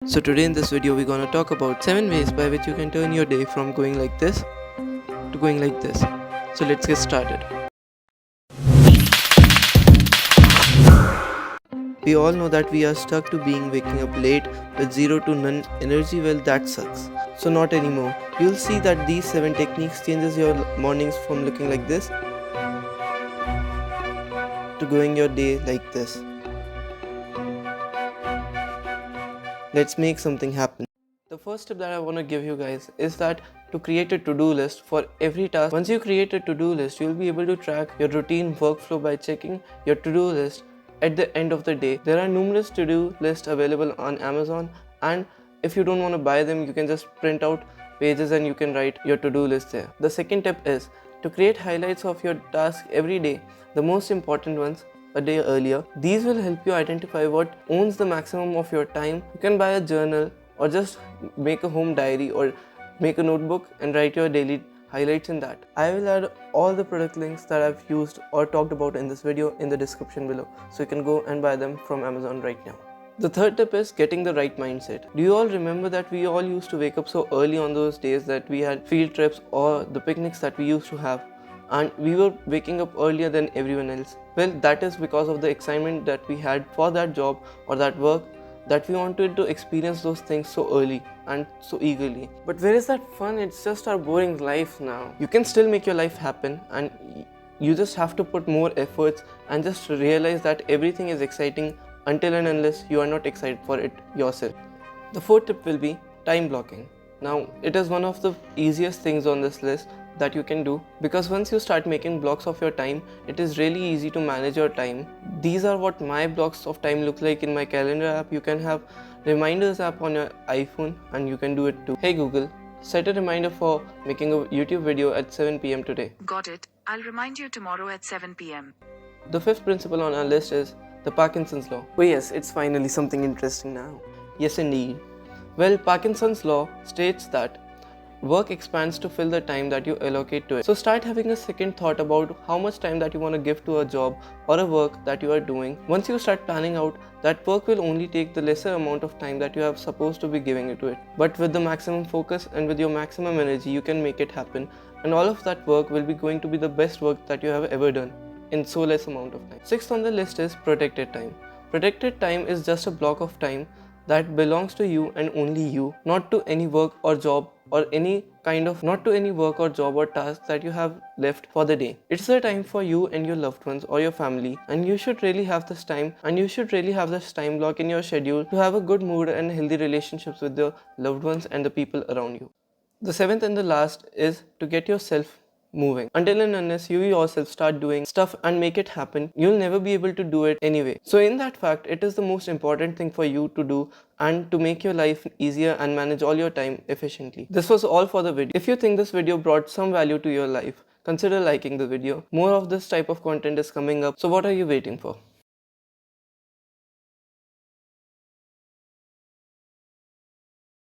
So today in this video we're gonna talk about 7 ways by which you can turn your day from going like this to going like this. So let's get started. We all know that we are stuck to being waking up late with zero to none energy. Well, that sucks. So not anymore. You'll see that these 7 techniques changes your mornings from looking like this to going your day like this. Let's make something happen. The first tip that I want to give you guys is that to create a to-do list for every task. Once you create a to-do list, you'll be able to track your routine workflow by checking your to-do list at the end of the day. There are numerous to-do lists available on Amazon, and if you don't want to buy them, you can just print out pages and you can write your to-do list there. The second tip is to create highlights of your task every day, the most important ones a day earlier. These will help you identify what owns the maximum of your time. You can buy a journal or just make a home diary or make a notebook and write your daily highlights in that. I will add all the product links that I've used or talked about in this video in the description below, so you can go and buy them from Amazon right now. The third tip is getting the right mindset. Do you all remember that we all used to wake up so early on those days that we had field trips or the picnics that we used to have, and we were waking up earlier than everyone else? Well, that is because of the excitement that we had for that job or that work, that we wanted to experience those things so early and so eagerly. But where is that fun? It's just our boring life now. You can still make your life happen, and you just have to put more efforts and just realize that everything is exciting until and unless you are not excited for it yourself. The fourth tip will be time blocking. Now, it is one of the easiest things on this list that you can do, because once you start making blocks of your time, it is really easy to manage your time. These are what my blocks of time look like in my calendar app. You can have reminders app on your iPhone and you can do it too. Hey Google, set a reminder for making a YouTube video at 7 p.m. today. Got it. I'll remind you tomorrow at 7 p.m. The fifth principle on our list is the Parkinson's law. Oh yes, it's finally something interesting now. Yes indeed. Well, Parkinson's law states that work expands to fill the time that you allocate to it. So start having a second thought about how much time that you want to give to a job or a work that you are doing. Once you start planning out, that work will only take the lesser amount of time that you have supposed to be giving it to it. But with the maximum focus and with your maximum energy, you can make it happen, and all of that work will be going to be the best work that you have ever done in so less amount of time. Sixth on the list is protected time. Protected time is just a block of time that belongs to you and only you, not to any work or job or not to any work or job or task that you have left for the day. It's the time for you and your loved ones or your family, and you should really have this time block in your schedule to have a good mood and healthy relationships with your loved ones and the people around you. The seventh and the last is to get yourself moving. Until and unless you yourself start doing stuff and make it happen, you'll never be able to do it anyway. So in that fact, it is the most important thing for you to do and to make your life easier and manage all your time efficiently. This was all for the video. If you think this video brought some value to your life, consider liking the video. More of this type of content is coming up, so what are you waiting for?